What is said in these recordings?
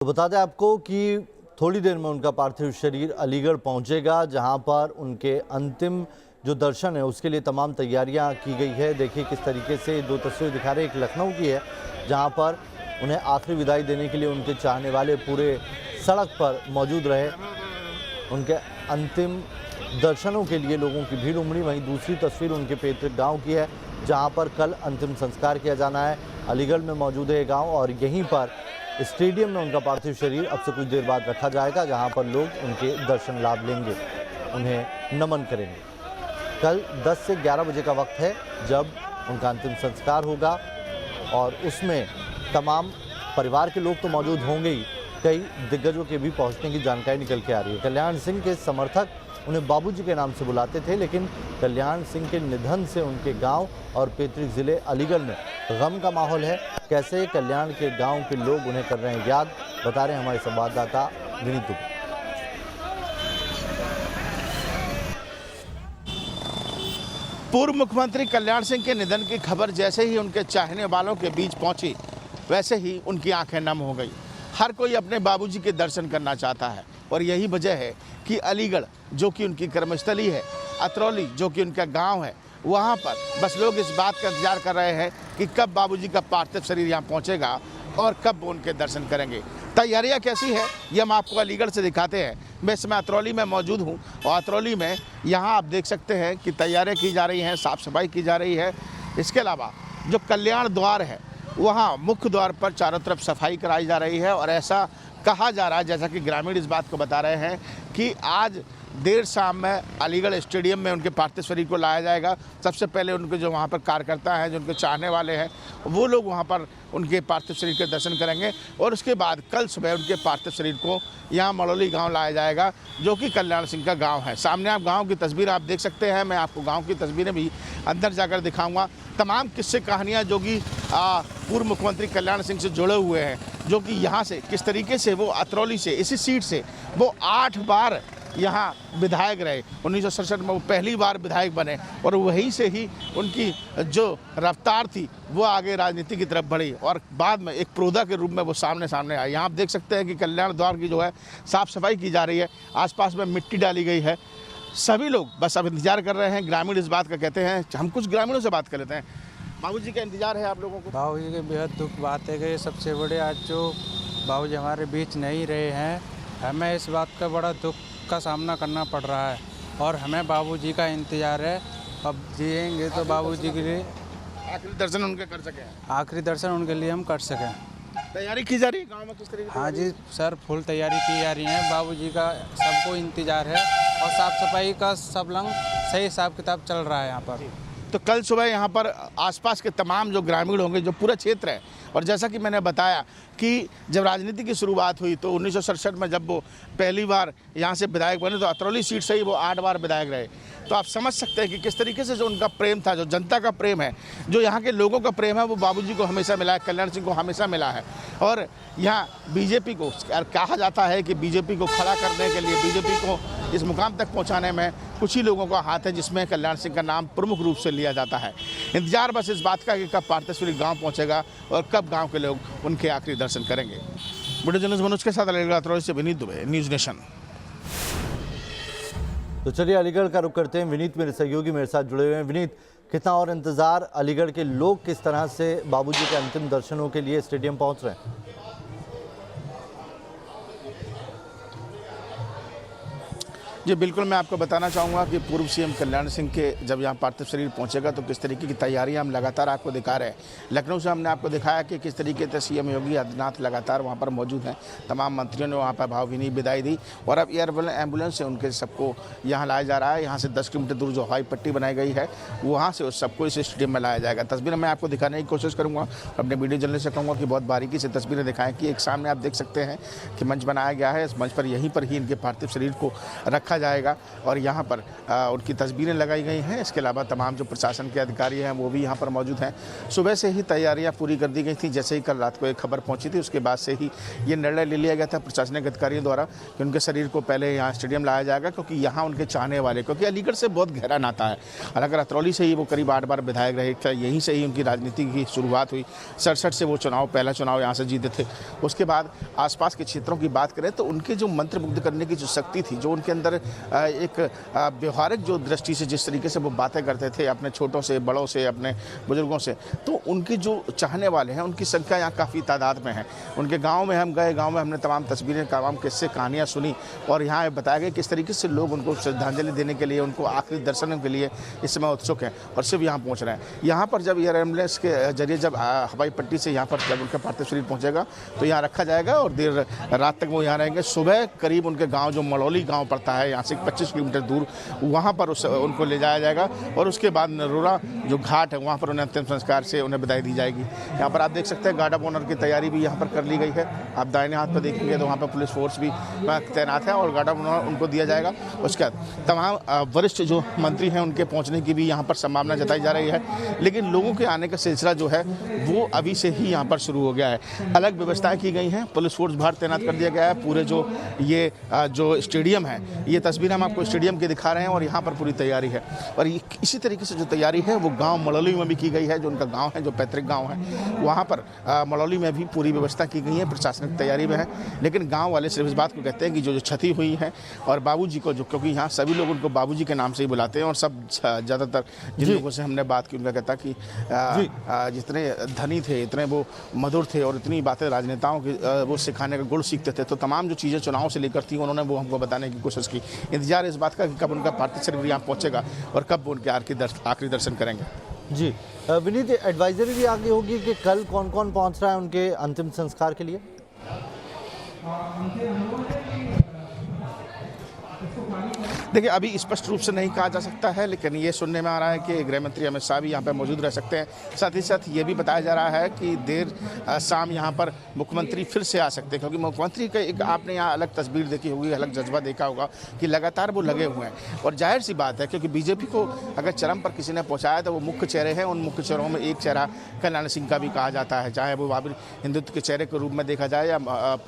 तो बता दें आपको कि थोड़ी देर में उनका पार्थिव शरीर अलीगढ़ पहुंचेगा, जहां पर उनके अंतिम जो दर्शन है उसके लिए तमाम तैयारियां की गई है। देखिए किस तरीके से दो तस्वीर दिखा रहे हैं। एक लखनऊ की है जहां पर उन्हें आखिरी विदाई देने के लिए उनके चाहने वाले पूरे सड़क पर मौजूद रहे। उनके अंतिम दर्शनों के लिए लोगों की भीड़ उमड़ी। वहीं दूसरी तस्वीर उनके पैतृक गाँव की है, जहाँ पर कल अंतिम संस्कार किया जाना है। अलीगढ़ में मौजूद है गाँव और यहीं पर स्टेडियम में उनका पार्थिव शरीर अब से कुछ देर बाद रखा जाएगा, जहां पर लोग उनके दर्शन लाभ लेंगे, उन्हें नमन करेंगे। कल 10 से 11 बजे का वक्त है जब उनका अंतिम संस्कार होगा और उसमें तमाम परिवार के लोग तो मौजूद होंगे ही, कई दिग्गजों के भी पहुंचने की जानकारी निकल के आ रही है। कल्याण सिंह के समर्थक उन्हें बाबूजी के नाम से बुलाते थे, लेकिन कल्याण सिंह के निधन से उनके गांव और पैतृक जिले अलीगढ़ में गम का माहौल है। कैसे कल्याण के गांव के लोग उन्हें कर रहे हैं याद, बता रहे हैं हमारे संवाददाता विनीत दुबे। पूर्व मुख्यमंत्री कल्याण सिंह के निधन की खबर जैसे ही उनके चाहने वालों के बीच पहुंची, वैसे ही उनकी आंखें नम हो गई। हर कोई अपने बाबूजी के दर्शन करना चाहता है और यही वजह है कि अलीगढ़ जो कि उनकी कर्मस्थली है, अतरौली जो कि उनका गांव है, वहां पर बस लोग इस बात का इंतजार कर रहे हैं कि कब बाबूजी का पार्थिव शरीर यहां पहुंचेगा और कब वो उनके दर्शन करेंगे। तैयारियां कैसी है ये हम आपको अलीगढ़ से दिखाते हैं। मैं इस समय अतरौली में मौजूद हूं और अतरौली में यहां आप देख सकते हैं कि तैयारियां की जा रही हैं, साफ़ सफाई की जा रही है। इसके अलावा जो कल्याण द्वार है वहाँ मुख्य द्वार पर चारों तरफ सफाई कराई जा रही है और ऐसा कहा जा रहा है, जैसा कि ग्रामीण इस बात को बता रहे हैं, कि आज देर शाम में अलीगढ़ स्टेडियम में उनके पार्थिव शरीर को लाया जाएगा। सबसे पहले उनके जो वहाँ पर कार्यकर्ता हैं, जो उनके चाहने वाले हैं, वो लोग वहाँ पर उनके पार्थिव शरीर के दर्शन करेंगे और उसके बाद कल सुबह उनके पार्थिव शरीर को यहाँ मड़ौली गांव लाया जाएगा, जो कि कल्याण सिंह का गांव है। सामने आप गांव की तस्वीर आप देख सकते हैं। मैं आपको गांव की तस्वीरें भी अंदर जाकर दिखाऊंगा। तमाम किस्से कहानियाँ जो कि पूर्व मुख्यमंत्री कल्याण सिंह से जुड़े हुए हैं, जो कि यहाँ से किस तरीके से वो अतरौली से, इसी सीट से वो 8 बार यहाँ विधायक रहे। 1967 में वो पहली बार विधायक बने और वहीं से ही उनकी जो रफ्तार थी वो आगे राजनीति की तरफ बढ़ी और बाद में एक प्रोधा के रूप में वो सामने आई। यहाँ आप देख सकते हैं कि कल्याण द्वार की जो है साफ़ सफाई की जा रही है, आसपास में मिट्टी डाली गई है। सभी लोग बस अब इंतजार कर रहे हैं। ग्रामीण इस बात का कहते हैं, हम कुछ ग्रामीणों से बात कर लेते हैं। बाबूजी का इंतजार है आप लोगों को? बाबूजी के बेहद दुख बात है कि सबसे बड़े आज जो बाबूजी हमारे बीच नहीं रहे हैं, हमें इस बात का बड़ा दुख का सामना करना पड़ रहा है और हमें बाबूजी का इंतजार है। अब जिएंगे तो बाबूजी के लिए आखिरी दर्शन उनके कर सकें, आखिरी दर्शन उनके लिए हम कर सकें। तैयारी की जा रही है गाँव में किस तरीके से? हाँ जी सर, फुल तैयारी की जा रही है। बाबूजी का सबको इंतजार है और साफ़ सफाई का सब लंग सही हिसाब किताब चल रहा है यहाँ पर। तो कल सुबह यहाँ पर आसपास के तमाम जो ग्रामीण होंगे, जो पूरा क्षेत्र है, और जैसा कि मैंने बताया कि जब राजनीति की शुरुआत हुई तो 1967 में जब वो पहली बार यहाँ से विधायक बने तो अतरौली सीट से ही वो 8 बार विधायक रहे। तो आप समझ सकते हैं कि किस तरीके से जो उनका प्रेम था, जो जनता का प्रेम है, जो यहाँ के लोगों का प्रेम है, वो बाबूजी को हमेशा मिला है, कल्याण सिंह को हमेशा मिला है। और यहाँ बीजेपी को कहा जाता है कि बीजेपी को खड़ा करने के लिए, बीजेपी को इस मुकाम तक पहुँचाने में कुछ ही लोगों का हाथ है, जिसमें कल्याण सिंह का नाम प्रमुख रूप से लिया जाता है। इंतजार बस इस बात का कि कब पार्थिव शरीर गाँव पहुँचेगा और कब गाँव के लोग उनके आखिरी दर्शन करेंगे। वीडियो जर्नलिस्ट मनोज के साथ अलीगढ़ से विनीत दुबे, न्यूज़ नेशन। तो चलिए अलीगढ़ का रुख करते हैं। विनीत मेरे सहयोगी मेरे साथ जुड़े हुए हैं। विनीत, कितना और इंतजार, अलीगढ़ के लोग किस तरह से बाबूजी के अंतिम दर्शनों के लिए स्टेडियम पहुंच रहे हैं? जी बिल्कुल, मैं आपको बताना चाहूँगा कि पूर्व सीएम कल्याण सिंह के जब यहाँ पार्थिव शरीर पहुँचेगा तो किस तरीके की तैयारियां हम लगातार आपको दिखा रहे हैं। लखनऊ से हमने आपको दिखाया कि किस तरीके से सीएम योगी आदित्यनाथ लगातार वहाँ पर मौजूद हैं। तमाम मंत्रियों ने वहाँ पर भावभीनी विदाई दी और अब एयर एम्बुलेंस से उनके सबको यहाँ लाया जा रहा है। यहाँ से 10 किलोमीटर दूर जो हवाई पट्टी बनाई गई है, वहाँ से उस सबको इस स्टेडियम में लाया जाएगा। तस्वीरें मैं आपको दिखाने की कोशिश करूँगा, अपने वीडियो जर्नलिस्ट से कहूँगा कि बहुत बारीकी से तस्वीरें दिखाएँ। कि एक सामने आप देख सकते हैं कि मंच बनाया गया है, इस मंच पर यहीं पर ही इनके पार्थिव शरीर को रखा जाएगा और यहाँ पर उनकी तस्वीरें लगाई गई हैं। इसके अलावा तमाम जो प्रशासन के अधिकारी हैं वो भी यहाँ पर मौजूद हैं। सुबह से ही तैयारियाँ पूरी कर दी गई थी। जैसे ही कल रात को एक खबर पहुँची थी उसके बाद से ही ये निर्णय ले लिया गया था प्रशासनिक अधिकारियों द्वारा कि उनके शरीर को पहले यहाँ स्टेडियम लाया जाएगा, क्योंकि यहाँ उनके चाहने वाले, क्योंकि अलीगढ़ से बहुत गहरा नाता है। हालांकि रतरौली से ही वो करीब 8 बार विधायक रहे, यहीं से ही उनकी राजनीति की शुरुआत हुई। 67 से वो पहला चुनाव यहाँ से जीते थे। उसके बाद आसपास के क्षेत्रों की बात करें तो उनके जो मंत्रमुग्ध करने की जो शक्ति थी, जो उनके अंदर एक व्यवहारिक जो दृष्टि से जिस तरीके से वो बातें करते थे अपने छोटों से, बड़ों से, अपने बुजुर्गों से, तो उनके जो चाहने वाले हैं उनकी संख्या यहाँ काफ़ी तादाद में है। उनके गाँव में हम गए, गाँव में हमने तमाम तस्वीरें, तमाम किस्से, कहानियाँ सुनी और यहाँ बताया गया किस तरीके से लोग उनको श्रद्धांजलि देने के लिए, उनको आखिरी दर्शन के लिए इस समय उत्सुक हैं और सिर्फ यहाँ पहुँच रहे हैं। यहाँ पर जब एयर एम्बुलेंस के जरिए जब हवाई पट्टी से यहाँ पर जब उनका पार्थिव शरीर पहुँचेगा तो यहाँ रखा जाएगा और देर रात तक वो यहाँ रहेंगे। सुबह करीब उनके गांव, जो मलौली गांव पड़ता है यहाँ से 25 किलोमीटर दूर, वहाँ पर उनको ले जाया जाएगा और उसके बाद नरोरा जो घाट है वहाँ पर उन्हें अंतिम संस्कार से उन्हें विदाई दी जाएगी। यहाँ पर आप देख सकते हैं गार्ड ऑफ ऑनर की तैयारी भी यहाँ पर कर ली गई है। आप दाहिने हाथ पर देखेंगे तो वहाँ पर पुलिस फोर्स भी तैनात है और गार्ड ऑफ ऑनर उनको दिया जाएगा। उसके बाद तमाम वरिष्ठ जो मंत्री हैं उनके पहुँचने की भी यहाँ पर संभावना जताई जा रही है, लेकिन लोगों के आने का सिलसिला जो है वो अभी से ही यहाँ पर शुरू हो गया है। अलग व्यवस्थाएं की गई हैं, पुलिस फोर्स बाहर तैनात कर दिया गया है। पूरे जो ये जो स्टेडियम है, ये तस्वीर हम आपको स्टेडियम की दिखा रहे हैं और यहाँ पर पूरी तैयारी है। और इसी तरीके से जो तैयारी है वो गांव मलौली में भी की गई है, जो उनका गांव है, जो पैतृक गांव है, वहाँ पर मलौली में भी पूरी व्यवस्था की गई है, प्रशासनिक तैयारी में है। लेकिन गाँव वाले सिर्फ इस बात को कहते हैं कि जो क्षति हुई है और बाबूजी को, जो क्योंकि यहाँ सभी लोग उनको बाबूजी के नाम से ही बुलाते हैं और सब ज़्यादातर जिन लोगों से हमने बात की उनका कहता कि जितने धनी थे, इतने वो मधुर थे और इतनी बातें राजनेताओं की वो सिखाने का गुण सीखते थे। तो तमाम जो चीज़ें चुनाव से लेकर थी उन्होंने वो हमको बताने की कोशिश की। इंतजार इस बात का कि कब उनका पार्थिव शरीर यहाँ पहुँचेगा और कब वो उनके आखिरी दर्शन करेंगे। जी विनीत, एडवाइजरी भी आगे होगी कि कल कौन कौन पहुँच रहा है उनके अंतिम संस्कार के लिए? देखिए, अभी स्पष्ट रूप से नहीं कहा जा सकता है, लेकिन ये सुनने में आ रहा है कि गृह मंत्री अमित शाह भी यहाँ पर मौजूद रह सकते हैं। साथ ही साथ ये भी बताया जा रहा है कि देर शाम यहाँ पर मुख्यमंत्री फिर से आ सकते हैं, क्योंकि मुख्यमंत्री का एक आपने यहाँ अलग तस्वीर देखी होगी, अलग जज्बा देखा होगा कि लगातार वो लगे हुए हैं। और जाहिर सी बात है, क्योंकि बीजेपी को अगर चरम पर किसी ने पहुँचाया तो वो मुख्य चेहरे हैं। उन मुख्य चेहरों में एक चेहरा कल्याण सिंह का भी कहा जाता है, चाहे वो बाबरी हिंदुत्व के चेहरे के रूप में देखा जाए या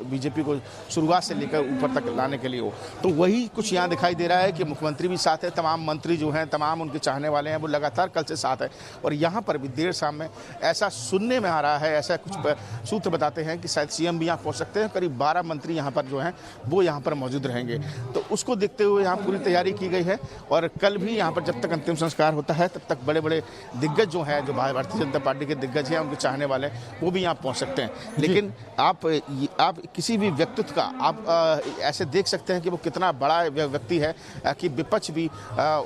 बीजेपी को शुरुआत से लेकर ऊपर तक लाने के लिए हो। तो वही कुछ यहाँ दिखाई दे रहा है कि मुख्यमंत्री भी साथ है, तमाम मंत्री जो हैं, तमाम उनके चाहने वाले हैं, वो लगातार कल से साथ है। और यहाँ पर भी देर शाम में ऐसा सुनने में आ रहा है, ऐसा कुछ सूत्र बताते हैं कि शायद सीएम भी यहाँ पहुँच सकते हैं। करीब 12 मंत्री यहाँ पर जो हैं वो यहाँ पर मौजूद रहेंगे। तो उसको देखते हुए यहाँ पूरी तैयारी की गई है और कल भी यहाँ पर जब तक अंतिम संस्कार होता है तब तक बड़े बड़े दिग्गज जो हैं, जो भारतीय जनता पार्टी के दिग्गज हैं, उनके चाहने वाले, वो भी यहाँ पहुँच सकते हैं। लेकिन आप किसी भी व्यक्तित्व का आप ऐसे देख सकते हैं कि वो कितना बड़ा व्यक्ति है कि विपक्ष भी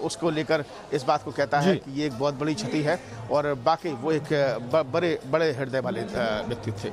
उसको लेकर इस बात को कहता है कि ये एक बहुत बड़ी क्षति है और बाकी वो एक बड़े हृदय वाले व्यक्ति थे।